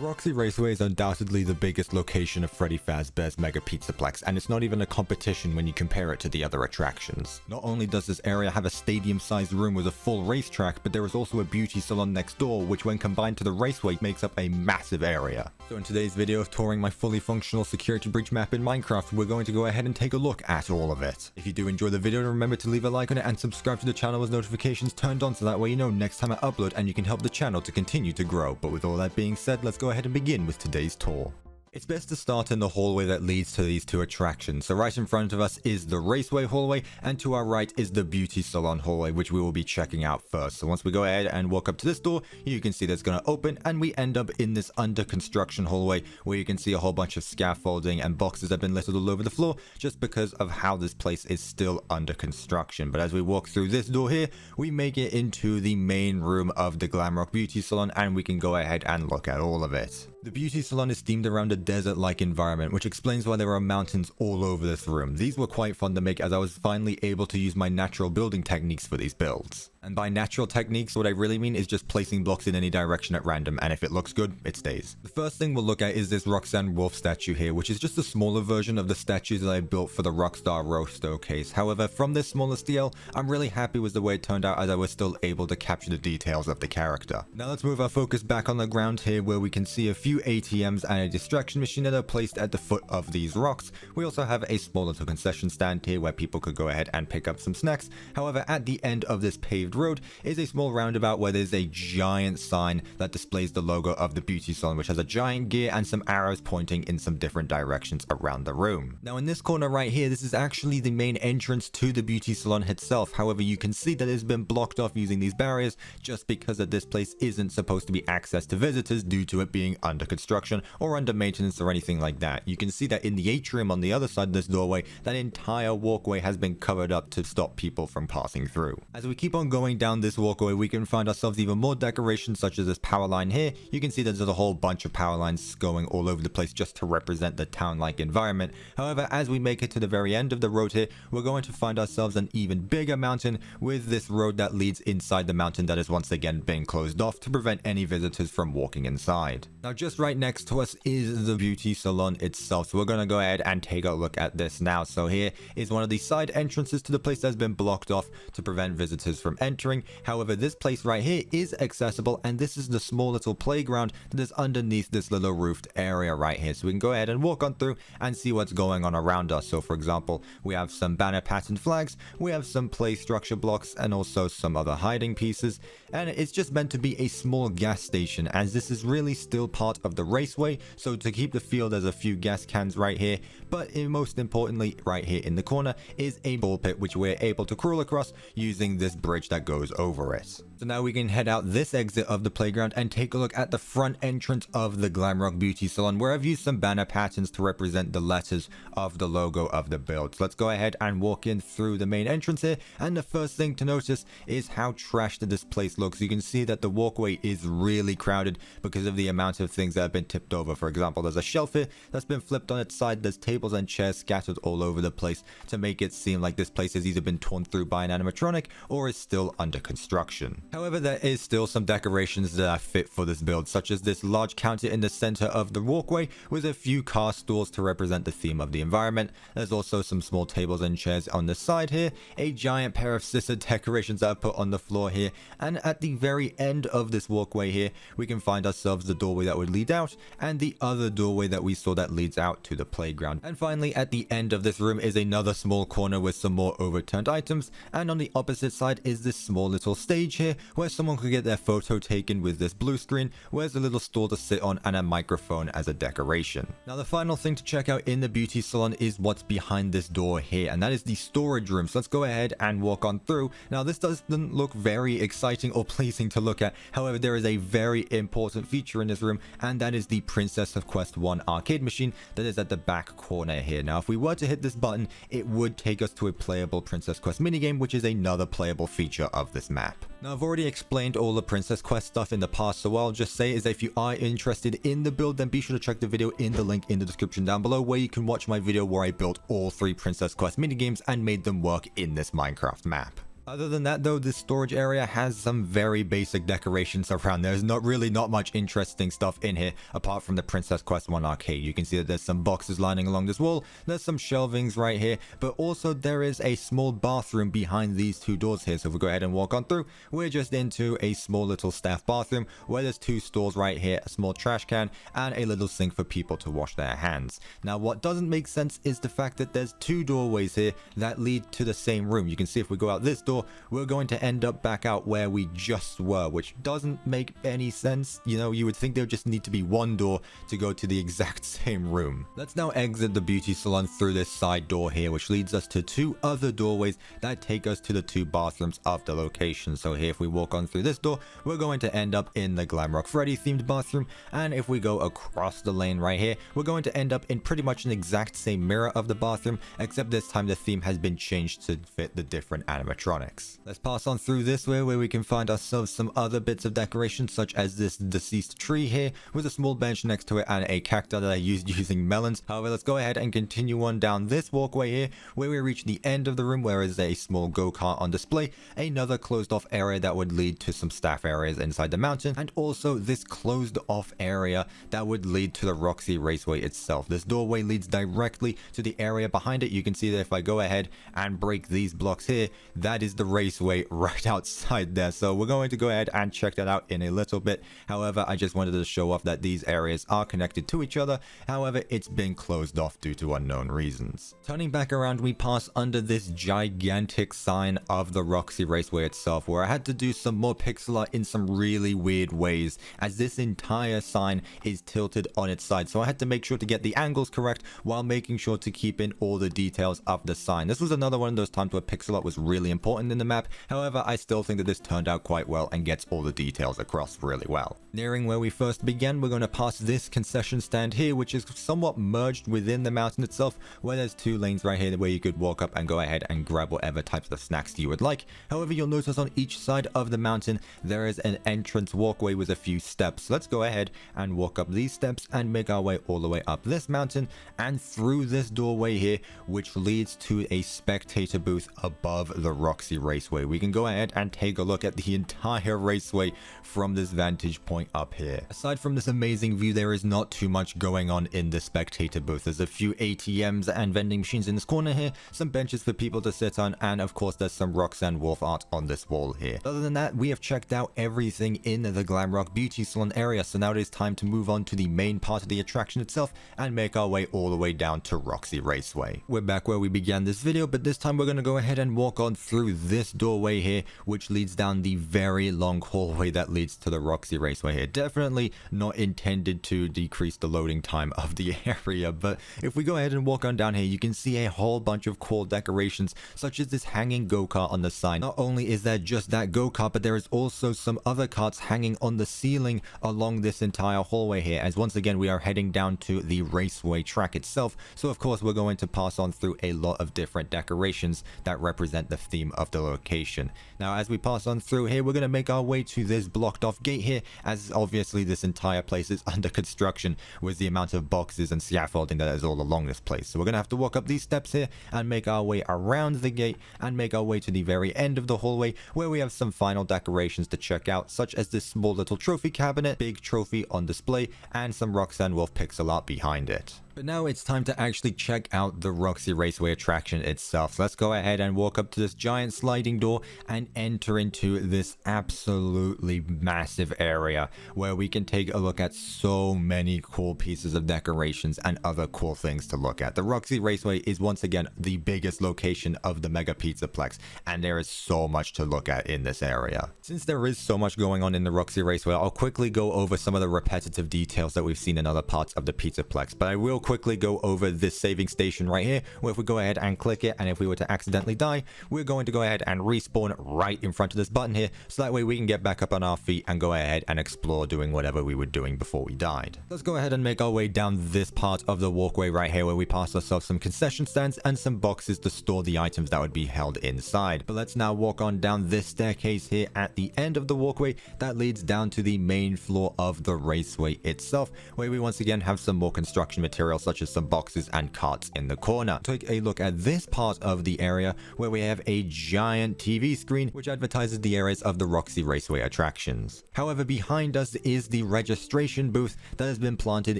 Roxy Raceway is undoubtedly the biggest location of Freddy Fazbear's Mega Pizzaplex, and it's not even a competition when you compare it to the other attractions. Not only does this area have a stadium-sized room with a full racetrack, but there is also a beauty salon next door, which when combined to the raceway makes up a massive area. So in today's video of touring my fully functional security breach map in Minecraft, we're going to go ahead and take a look at all of it. If you do enjoy the video, remember to leave a like on it and subscribe to the channel with notifications turned on so that way you know next time I upload and you can help the channel to continue to grow. But with all that being said, let's go ahead and begin with today's tour. It's best to start in the hallway that leads to these two attractions. So right in front of us is the Raceway hallway, and to our right is the Beauty Salon hallway, which we will be checking out first. So once we go ahead and walk up to this door, you can see that's going to open, and we end up in this under construction hallway where you can see a whole bunch of scaffolding and boxes that have been littered all over the floor just because of how this place is still under construction. But as we walk through this door here, we make it into the main room of the Glamrock Beauty Salon, and we can go ahead and look at all of it. The beauty salon is themed around a desert-like environment, which explains why there are mountains all over this room. These were quite fun to make as I was finally able to use my natural building techniques for these builds. And by natural techniques, what I really mean is just placing blocks in any direction at random, and if it looks good, it stays. The first thing we'll look at is this Roxanne Wolf statue here, which is just a smaller version of the statues that I built for the Rockstar Roasto case. However, from this smaller scale, I'm really happy with the way it turned out as I was still able to capture the details of the character. Now let's move our focus back on the ground here where we can see a few ATMs and a distraction machine that are placed at the foot of these rocks. We also have a small little concession stand here where people could go ahead and pick up some snacks. However, at the end of this paved road is a small roundabout where there's a giant sign that displays the logo of the beauty salon, which has a giant gear and some arrows pointing in some different directions around the room. Now in this corner right here, this is actually the main entrance to the beauty salon itself. However, you can see that it's been blocked off using these barriers just because that this place isn't supposed to be accessed to visitors due to it being under construction or under maintenance or anything like that. You can see that in the atrium on the other side of this doorway, that entire walkway has been covered up to stop people from passing through. As we keep on going down this walkway, we can find ourselves even more decorations such as this power line here. You can see that there's a whole bunch of power lines going all over the place just to represent the town-like environment. However, as we make it to the very end of the road here, we're going to find ourselves an even bigger mountain with this road that leads inside the mountain that is once again being closed off to prevent any visitors from walking inside. Now just right next to us is the beauty salon itself, so we're going to go ahead and take a look at this now. So here is one of the side entrances to the place that's been blocked off to prevent visitors from entering. However, this place right here is accessible, and this is the small little playground that is underneath this little roofed area right here. So we can go ahead and walk on through and see what's going on around us. So for example, we have some banner pattern flags, we have some play structure blocks, and also some other hiding pieces. And it's just meant to be a small gas station, as this is really still part of the raceway. So to keep the feel, there's a few gas cans right here, but most importantly right here in the corner is a ball pit which we're able to crawl across using this bridge that goes over it. So now we can head out this exit of the playground and take a look at the front entrance of the Glamrock Beauty Salon, where I've used some banner patterns to represent the letters of the logo of the build. So let's go ahead and walk in through the main entrance here, and the first thing to notice is how trashed this place looks. You can see that the walkway is really crowded because of the amount of things that have been tipped over. For example, there's a shelf here that's been flipped on its side, there's tables and chairs scattered all over the place to make it seem like this place has either been torn through by an animatronic or is still under construction. However, there is still some decorations that are fit for this build, such as this large counter in the center of the walkway with a few car stalls to represent the theme of the environment. There's also some small tables and chairs on the side here, a giant pair of scissor decorations that are put on the floor here, and at the very end of this walkway here, we can find ourselves the doorway that would lead out and the other doorway that we saw that leads out to the playground. And finally, at the end of this room is another small corner with some more overturned items, and on the opposite side is this small little stage here where someone could get their photo taken with this blue screen, where there's a little stool to sit on and a microphone as a decoration. Now the final thing to check out in the beauty salon is what's behind this door here, and that is the storage room. So let's go ahead and walk on through. Now this doesn't look very exciting or pleasing to look at. However, there is a very important feature in this room, and that is the Princess of Quest 1 arcade machine that is at the back corner here. Now if we were to hit this button, it would take us to a playable Princess Quest minigame, which is another playable feature of this map. Now I've already explained all the Princess Quest stuff in the past, so what I'll just say is that if you are interested in the build, then be sure to check the video in the link in the description down below, where you can watch my video where I built all 3 Princess Quest minigames and made them work in this Minecraft map. Other than that though, this storage area has some very basic decorations around. There's not much interesting stuff in here apart from the Princess Quest 1 arcade. You can see that there's some boxes lining along this wall, there's some shelvings right here, but also there is a small bathroom behind these two doors here. So if we go ahead and walk on through, we're just into a small little staff bathroom where there's two stalls right here, a small trash can, and a little sink for people to wash their hands. Now what doesn't make sense is the fact that there's two doorways here that lead to the same room. You can see if we go out this door, we're going to end up back out where we just were, which doesn't make any sense. You know, you would think there would just need to be one door to go to the exact same room. Let's now exit the beauty salon through this side door here, which leads us to two other doorways that take us to the two bathrooms of the location. So here, if we walk on through this door, we're going to end up in the Glamrock Freddy themed bathroom, and if we go across the lane right here, we're going to end up in pretty much an exact same mirror of the bathroom, except this time the theme has been changed to fit the different animatronics. Let's pass on through this way where we can find ourselves some other bits of decoration, such as this deceased tree here with a small bench next to it and a cactus that I used using melons. However, let's go ahead and continue on down this walkway here where we reach the end of the room where is a small go-kart on display, another closed off area that would lead to some staff areas inside the mountain, and also this closed off area that would lead to the Roxy Raceway itself. This doorway leads directly to the area behind it. You can see that if I go ahead and break these blocks here, that is the Raceway right outside there. So we're going to go ahead and check that out in a little bit. However, I just wanted to show off that these areas are connected to each other. However, it's been closed off due to unknown reasons. Turning back around, we pass under this gigantic sign of the Roxy Raceway itself, where I had to do some more pixel art in some really weird ways, as this entire sign is tilted on its side. So I had to make sure to get the angles correct while making sure to keep in all the details of the sign. This was another one of those times where pixel art was really important in the map. However, I still think that this turned out quite well and gets all the details across really well. Nearing where we first began, we're going to pass this concession stand here, which is somewhat merged within the mountain itself, where there's two lanes right here where you could walk up and go ahead and grab whatever types of snacks you would like. However, you'll notice on each side of the mountain there is an entrance walkway with a few steps. Let's go ahead and walk up these steps and make our way all the way up this mountain and through this doorway here, which leads to a spectator booth above the Roxy Raceway. We can go ahead and take a look at the entire raceway from this vantage point up here. Aside from this amazing view, there is not too much going on in the spectator booth. There's a few ATMs and vending machines in this corner here, some benches for people to sit on, and of course there's some Roxanne Wolf art on this wall here. Other than that, we have checked out everything in the Glamrock Beauty Salon area, so now it is time to move on to the main part of the attraction itself and make our way all the way down to Roxy Raceway. We're back where we began this video, but this time we're going to go ahead and walk on through this doorway here, which leads down the very long hallway that leads to the Roxy Raceway here. Definitely not intended to decrease the loading time of the area, but if we go ahead and walk on down here, you can see a whole bunch of cool decorations, such as this hanging go-kart on the side. Not only is there just that go-kart, but there is also some other carts hanging on the ceiling along this entire hallway here, as once again we are heading down to the raceway track itself. So of course we're going to pass on through a lot of different decorations that represent the theme of the location. Now as we pass on through here, we're going to make our way to this blocked off gate here, as obviously this entire place is under construction with the amount of boxes and scaffolding that is all along this place. So we're going to have to walk up these steps here and make our way around the gate and make our way to the very end of the hallway, where we have some final decorations to check out, such as this small little trophy cabinet, big trophy on display, and some Roxanne Wolf pixel art behind it. But now it's time to actually check out the Roxy Raceway attraction itself. So let's go ahead and walk up to this giant sliding door and enter into this absolutely massive area where we can take a look at so many cool pieces of decorations and other cool things to look at. The Roxy Raceway is once again the biggest location of the Mega Pizzaplex, and there is so much to look at in this area. Since there is so much going on in the Roxy Raceway, I'll quickly go over some of the repetitive details that we've seen in other parts of the Pizzaplex, but I will quickly go over this saving station right here, where if we go ahead and click it, and if we were to accidentally die, we're going to go ahead and respawn right in front of this button here, so that way we can get back up on our feet and go ahead and explore doing whatever we were doing before we died. Let's go ahead and make our way down this part of the walkway right here, where we pass ourselves some concession stands and some boxes to store the items that would be held inside. But let's now walk on down this staircase here at the end of the walkway that leads down to the main floor of the raceway itself, where we once again have some more construction material material such as some boxes and carts in the corner. Take a look at this part of the area where we have a giant TV screen which advertises the areas of the Roxy Raceway attractions. However, behind us is the registration booth that has been planted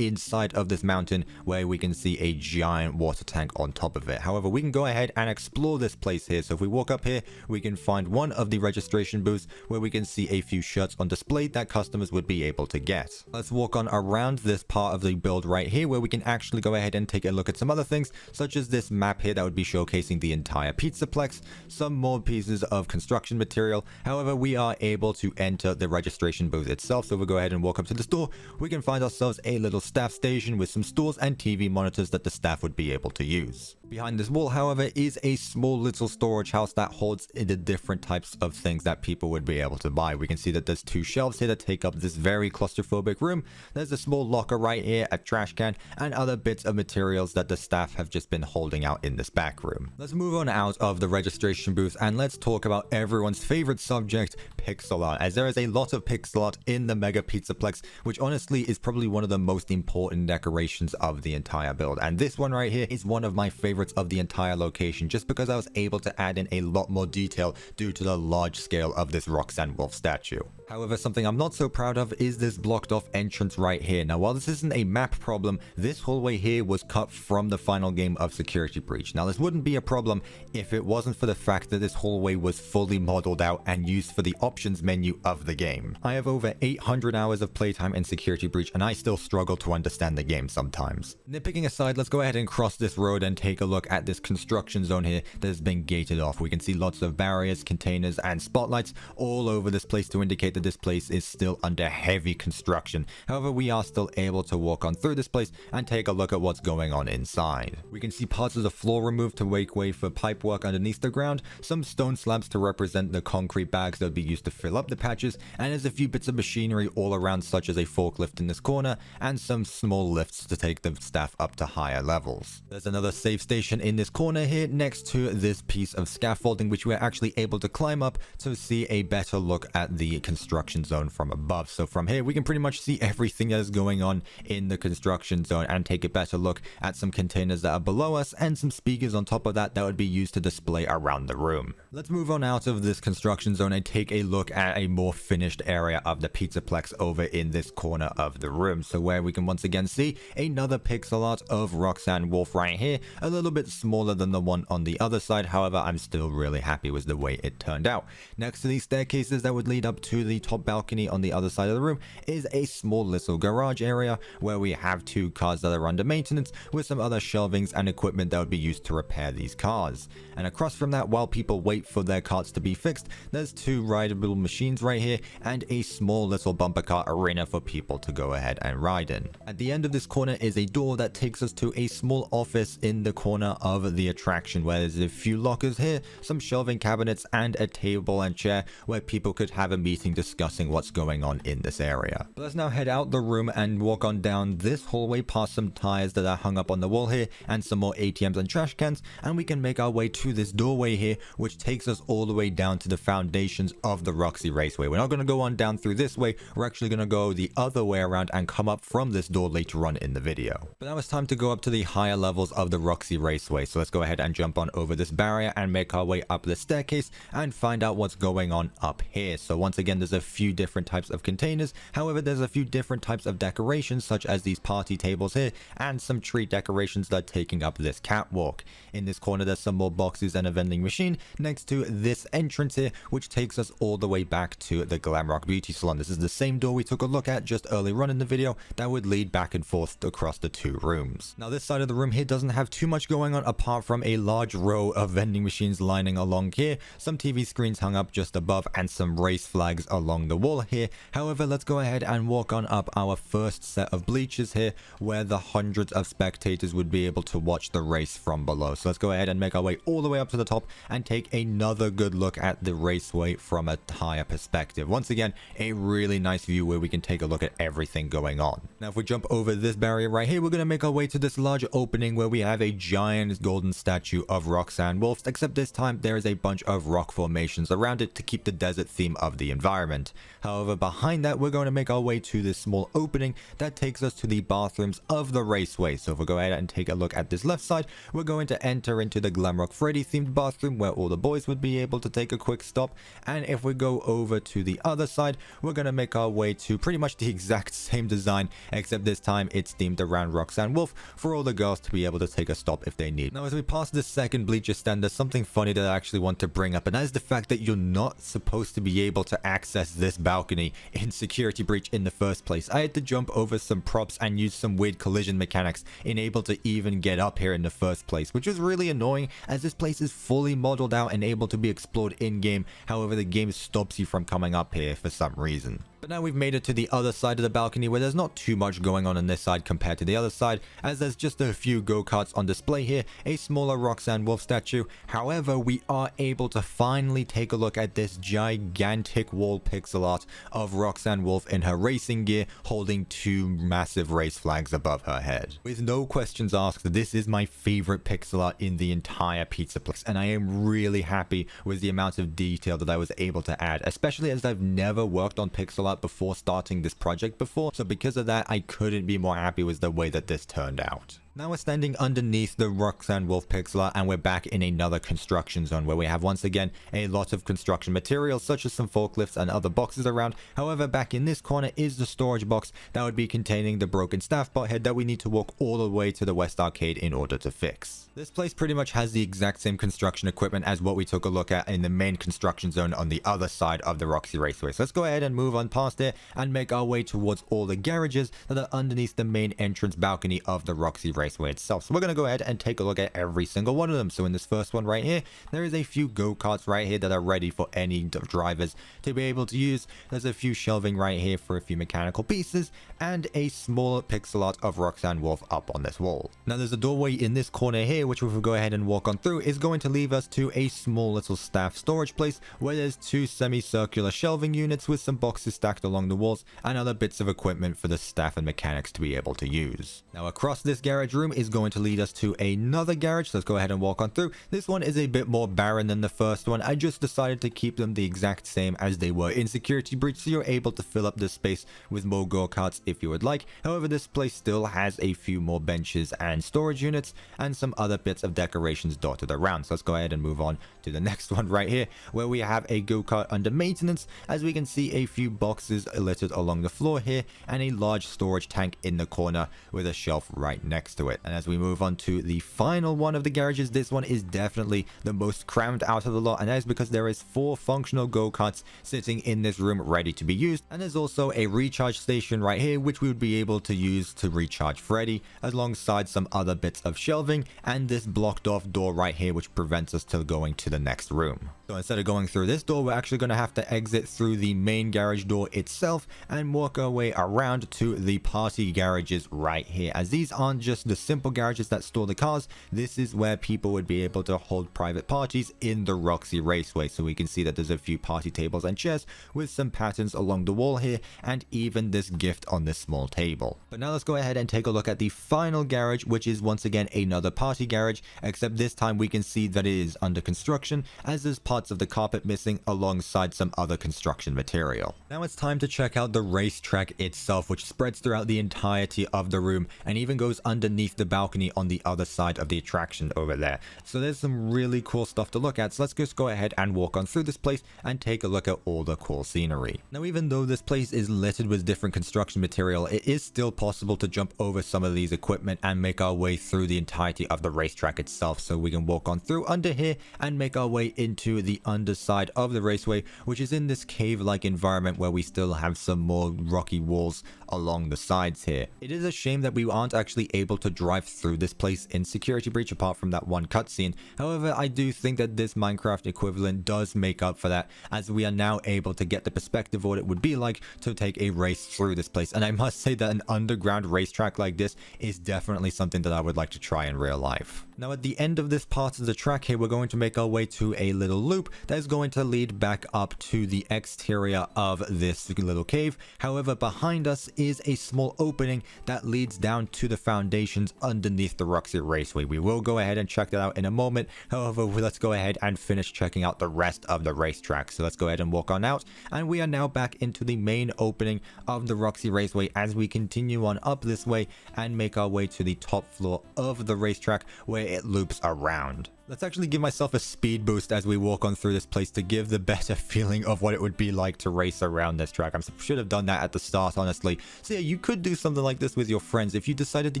inside of this mountain where we can see a giant water tank on top of it. However, we can go ahead and explore this place here. So if we walk up here, we can find one of the registration booths where we can see a few shirts on display that customers would be able to get. Let's walk on around this part of the build right here where we can actually go ahead and take a look at some other things such as this map here that would be showcasing the entire Pizzaplex, some more pieces of construction material. However, we are able to enter the registration booth itself. So if we go ahead and walk up to the store, we can find ourselves a little staff station with some stores and TV monitors that the staff would be able to use. Behind this wall, however, is a small little storage house that holds the different types of things that people would be able to buy. We can see that there's two shelves here that take up this very claustrophobic room. There's a small locker right here, a trash can, and other bits of materials that the staff have just been holding out in this back room. Let's move on out of the registration booth and let's talk about everyone's favorite subject, pixel art, as there is a lot of pixel art in the Mega Pizzaplex, which honestly is probably one of the most important decorations of the entire build. And this one right here is one of my favorites of the entire location, just because I was able to add in a lot more detail due to the large scale of this Roxanne Wolf statue. However, something I'm not so proud of is this blocked off entrance right here. Now, while this isn't a map problem, this hallway here was cut from the final game of Security Breach. Now, this wouldn't be a problem if it wasn't for the fact that this hallway was fully modeled out and used for the options menu of the game. I have over 800 hours of playtime in Security Breach and I still struggle to understand the game sometimes. Nitpicking aside, let's go ahead and cross this road and take a look at this construction zone here that has been gated off. We can see lots of barriers, containers, and spotlights all over this place to indicate that this place is still under heavy construction. However, we are still able to walk on through this place and take a look at what's going on inside. We can see parts of the floor removed to make way for pipe work underneath the ground, some stone slabs to represent the concrete bags that would be used to fill up the patches, and there's a few bits of machinery all around such as a forklift in this corner and some small lifts to take the staff up to higher levels. There's another save station in this corner here next to this piece of scaffolding which we're actually able to climb up to see a better look at the construction zone from above. So from here we can pretty much see everything that is going on in the construction zone and take a better look at some containers that are below us and some speakers on top of that that would be used to display around the room. Let's move on out of this construction zone and take a look at a more finished area of the Pizzaplex over in this corner of the room. So where we can once again see another pixel art of Roxanne Wolf right here, a little bit smaller than the one on the other side. However, I'm still really happy with the way it turned out. Next to these staircases that would lead up to the top balcony on the other side of the room is a small little garage area where we have two cars that are under maintenance with some other shelvings and equipment that would be used to repair these cars. And across from that, while people wait for their carts to be fixed, there's two rideable machines right here and a small little bumper car arena for people to go ahead and ride in. At the end of this corner is a door that takes us to a small office in the corner of the attraction where there's a few lockers here, some shelving cabinets, and a table and chair where people could have a meeting discussing what's going on in this area. But let's now head out the room and walk on down this hallway past some tires that are hung up on the wall here and some more ATMs and trash cans, and we can make our way to this doorway here which takes us all the way down to the foundations of the Roxy Raceway. We're not going to go on down through this way, we're actually going to go the other way around and come up from this door later on in the video. But now it's time to go up to the higher levels of the Roxy Raceway, so let's go ahead and jump on over this barrier and make our way up the staircase and find out what's going on up here. So once again, there's a few different types of containers. However, there's a few different types of decorations such as these party tables here and some tree decorations that are taking up this catwalk. In this corner there's some more boxes and a vending machine next to this entrance here which takes us all the way back to the Glamrock Beauty Salon. This is the same door we took a look at just earlier on in the video that would lead back and forth across the two rooms. Now this side of the room here doesn't have too much going on apart from a large row of vending machines lining along here, some TV screens hung up just above, and some race flags along the wall here. However, let's go ahead and walk on up our first set of bleachers here where the hundreds of spectators would be able to watch the race from below. So let's go ahead and make our way all the way up to the top and take another good look at the raceway from a higher perspective. Once again, a really nice view where we can take a look at everything going on. Now if we jump over this barrier right here, we're going to make our way to this large opening where we have a giant golden statue of Roxanne Wolf, except this time there is a bunch of rock formations around it to keep the desert theme of the environment. environment. However, behind that, we're going to make our way to this small opening that takes us to the bathrooms of the raceway. So if we go ahead and take a look at this left side, we're going to enter into the Glamrock Freddy themed bathroom where all the boys would be able to take a quick stop. And if we go over to the other side, we're going to make our way to pretty much the exact same design, except this time it's themed around Roxanne Wolf for all the girls to be able to take a stop if they need. Now, as we pass the second bleacher stand, there's something funny that I actually want to bring up, and that is the fact that you're not supposed to be able to access this balcony in Security Breach in the first place. I had to jump over some props and use some weird collision mechanics in able to even get up here in the first place, which was really annoying as this place is fully modeled out and able to be explored in-game. However, the game stops you from coming up here for some reason. But now we've made it to the other side of the balcony where there's not too much going on this side compared to the other side, as there's just a few go-karts on display here, a smaller Roxanne Wolf statue. However, we are able to finally take a look at this gigantic wall pixel art of Roxanne Wolf in her racing gear holding two massive race flags above her head. With no questions asked, this is my favorite pixel art in the entire Pizzaplex, and I am really happy with the amount of detail that I was able to add, especially as I've never worked on pixel art before starting this project before, so because of that I couldn't be more happy with the way that this turned out. Now we're standing underneath the Roxanne Wolf pixel art, and we're back in another construction zone where we have once again a lot of construction materials such as some forklifts and other boxes around. However, back in this corner is the storage box that would be containing the broken staff bot head that we need to walk all the way to the West Arcade in order to fix. This place pretty much has the exact same construction equipment as what we took a look at in the main construction zone on the other side of the Roxy Raceway. So let's go ahead and move on past it and make our way towards all the garages that are underneath the main entrance balcony of the Roxy Raceway itself. So we're going to go ahead and take a look at every single one of them. So in this first one right here, there is a few go-karts right here that are ready for any drivers to be able to use. There's a few shelving right here for a few mechanical pieces and a small pixel art of Roxanne Wolf up on this wall. Now there's a doorway in this corner here, which if we go ahead and walk on through is going to leave us to a small little staff storage place where there's two semicircular shelving units with some boxes stacked along the walls and other bits of equipment for the staff and mechanics to be able to use. Now across this garage room is going to lead us to another garage, so let's go ahead and walk on through. This one is a bit more barren than the first one. I just decided to keep them the exact same as they were in Security Breach, so you're able to fill up this space with more go-karts if you would like. However, this place still has a few more benches and storage units and some other bits of decorations dotted around. So let's go ahead and move on to the next one right here where we have a go-kart under maintenance. As we can see, a few boxes littered along the floor here and a large storage tank in the corner with a shelf right next to it. And as we move on to the final one of the garages, this one is definitely the most crammed out of the lot, and that is because there is 4 functional go-karts sitting in this room ready to be used, and there's also a recharge station right here which we would be able to use to recharge Freddy, alongside some other bits of shelving and this blocked off door right here which prevents us to going to the next room. So instead of going through this door, we're actually going to have to exit through the main garage door itself and work our way around to the party garages right here, as these aren't just the simple garages that store the cars. This is where people would be able to hold private parties in the Roxy Raceway. So we can see that there's a few party tables and chairs with some patterns along the wall here, and even this gift on this small table. But now let's go ahead and take a look at the final garage, which is once again another party garage, except this time we can see that it is under construction, as there's parts of the carpet missing alongside some other construction material. Now it's time to check out the racetrack itself, which spreads throughout the entirety of the room and even goes underneath the balcony on the other side of the attraction over there. So there's some really cool stuff to look at, so let's just go ahead and walk on through this place and take a look at all the cool scenery. Now even though this place is littered with different construction material, it is still possible to jump over some of these equipment and make our way through the entirety of the racetrack itself. So we can walk on through under here and make our way into the underside of the raceway, which is in this cave-like environment where we still have some more rocky walls along the sides here. It is a shame that we aren't actually able to drive through this place in Security Breach apart from that one cutscene. However, I do think that this Minecraft equivalent does make up for that, as we are now able to get the perspective of what it would be like to take a race through this place. And I must say that an underground racetrack like this is definitely something that I would like to try in real life. Now at the end of this part of the track here, we're going to make our way to a little loop loop that is going to lead back up to the exterior of this little cave. However, behind us is a small opening that leads down to the foundations underneath the Roxy Raceway. We will go ahead and check that out in a moment. However, let's go ahead and finish checking out the rest of the racetrack. So let's go ahead and walk on out, and we are now back into the main opening of the Roxy Raceway as we continue on up this way and make our way to the top floor of the racetrack where it loops around. Let's actually give myself a speed boost as we walk on through this place to give the better feeling of what it would be like to race around this track. I should have done that at the start, honestly. So yeah, you could do something like this with your friends. If you decided to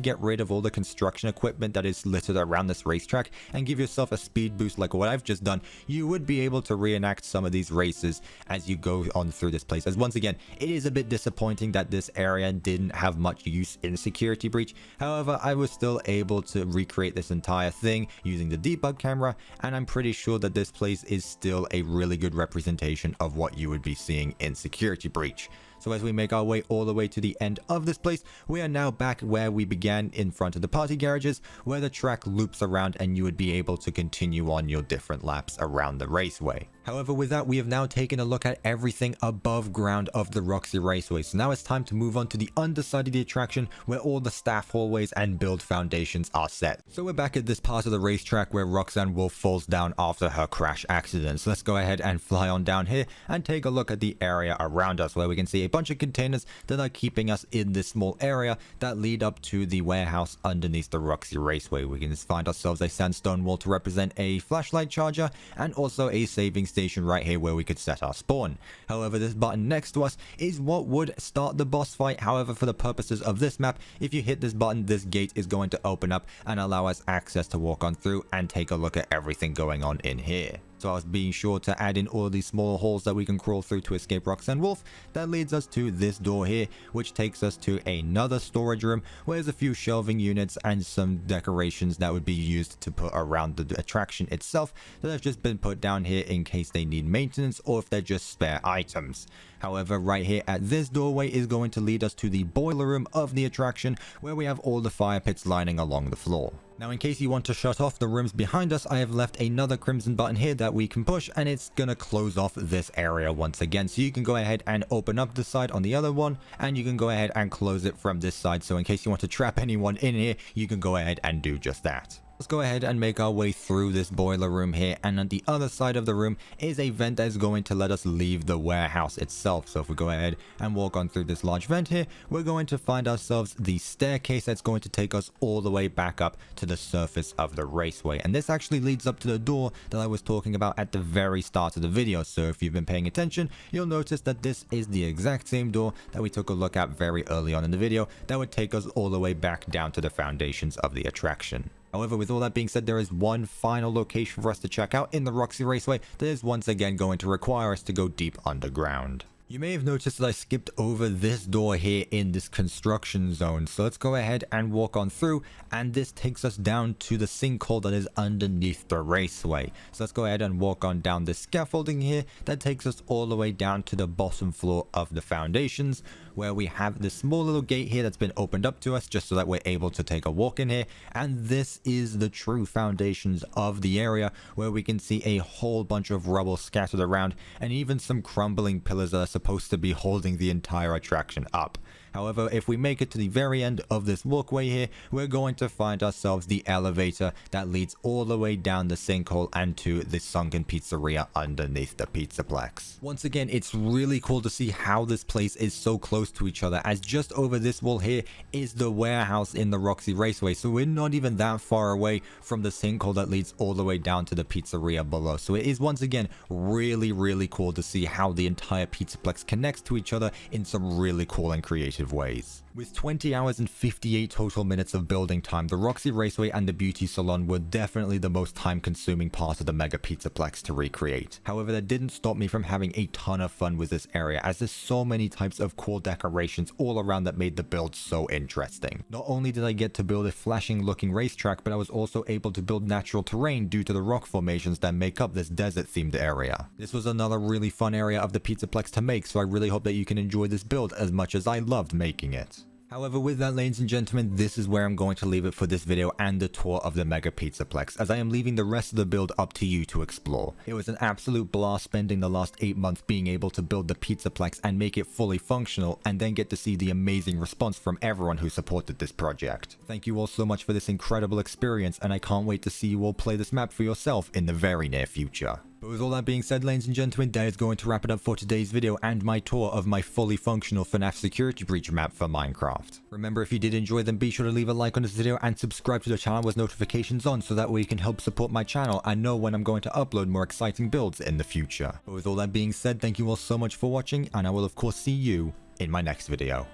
get rid of all the construction equipment that is littered around this racetrack and give yourself a speed boost like what I've just done, you would be able to reenact some of these races as you go on through this place. As once again, it is a bit disappointing that this area didn't have much use in Security Breach. However, I was still able to recreate this entire thing using the debug camera, and I'm pretty sure that this place is still a really good representation of what you would be seeing in Security Breach. So as we make our way all the way to the end of this place, we are now back where we began in front of the party garages, where the track loops around and you would be able to continue on your different laps around the raceway. However, with that, we have now taken a look at everything above ground of the Roxy Raceway. So now it's time to move on to the underside of the attraction where all the staff hallways and build foundations are set. So we're back at this part of the racetrack where Roxanne Wolf falls down after her crash accident. So let's go ahead and fly on down here and take a look at the area around us where we can see a bunch of containers that are keeping us in this small area that lead up to the warehouse underneath the Roxy Raceway. We can find ourselves a sandstone wall to represent a flashlight charger and also a saving station right here where we could set our spawn. However, this button next to us is what would start the boss fight. However, for the purposes of this map, if you hit this button, this gate is going to open up and allow us access to walk on through and take a look at everything going on in here. So I was being sure to add in all of these smaller holes that we can crawl through to escape Roxanne Wolf. That leads us to this door here, which takes us to another storage room where there's a few shelving units and some decorations that would be used to put around the attraction itself that have just been put down here in case they need maintenance or if they're just spare items. However, right here at this doorway is going to lead us to the boiler room of the attraction where we have all the fire pits lining along the floor. Now, in case you want to shut off the rooms behind us, I have left another crimson button here that we can push, and it's gonna close off this area once again. So you can go ahead and open up the side on the other one, and you can go ahead and close it from this side. So in case you want to trap anyone in here, you can go ahead and do just that. Let's go ahead and make our way through this boiler room here, and on the other side of the room is a vent that is going to let us leave the warehouse itself. So if we go ahead and walk on through this large vent here, we're going to find ourselves the staircase that's going to take us all the way back up to the surface of the raceway. And this actually leads up to the door that I was talking about at the very start of the video. So if you've been paying attention, you'll notice that this is the exact same door that we took a look at very early on in the video that would take us all the way back down to the foundations of the attraction. However, with all that being said, there is one final location for us to check out in the Roxy Raceway that is once again going to require us to go deep underground. You may have noticed that I skipped over this door here in this construction zone. So let's go ahead and walk on through, and this takes us down to the sinkhole that is underneath the raceway. So let's go ahead and walk on down this scaffolding here that takes us all the way down to the bottom floor of the foundations, where we have this small little gate here that's been opened up to us just so that we're able to take a walk in here. And this is the true foundations of the area, where we can see a whole bunch of rubble scattered around and even some crumbling pillars that are supposed to be holding the entire attraction up. However, if we make it to the very end of this walkway here, we're going to find ourselves the elevator that leads all the way down the sinkhole and to the sunken pizzeria underneath the Pizzaplex. Once again, it's really cool to see how this place is so close to each other, as just over this wall here is the warehouse in the Roxy Raceway. So we're not even that far away from the sinkhole that leads all the way down to the pizzeria below. So it is once again really cool to see how the entire Pizzaplex connects to each other in some really cool and creative ways. With 20 hours and 58 total minutes of building time, the Roxy Raceway and the Beauty Salon were definitely the most time-consuming part of the Mega Pizzaplex to recreate. However, that didn't stop me from having a ton of fun with this area, as there's so many types of cool decorations all around that made the build so interesting. Not only did I get to build a flashing looking racetrack, but I was also able to build natural terrain due to the rock formations that make up this desert-themed area. This was another really fun area of the Pizzaplex to make, so I really hope that you can enjoy this build as much as I loved making it. However, with that, ladies and gentlemen, this is where I'm going to leave it for this video and the tour of the Mega Pizzaplex, as I am leaving the rest of the build up to you to explore. It was an absolute blast spending the last 8 months being able to build the Pizzaplex and make it fully functional, and then get to see the amazing response from everyone who supported this project. Thank you all so much for this incredible experience, and I can't wait to see you all play this map for yourself in the very near future. But with all that being said, ladies and gentlemen, that is going to wrap it up for today's video and my tour of my fully functional FNAF Security Breach map for Minecraft. Remember, if you did enjoy, then be sure to leave a like on this video and subscribe to the channel with notifications on, so that way you can help support my channel and know when I'm going to upload more exciting builds in the future. But with all that being said, thank you all so much for watching, and I will of course see you in my next video.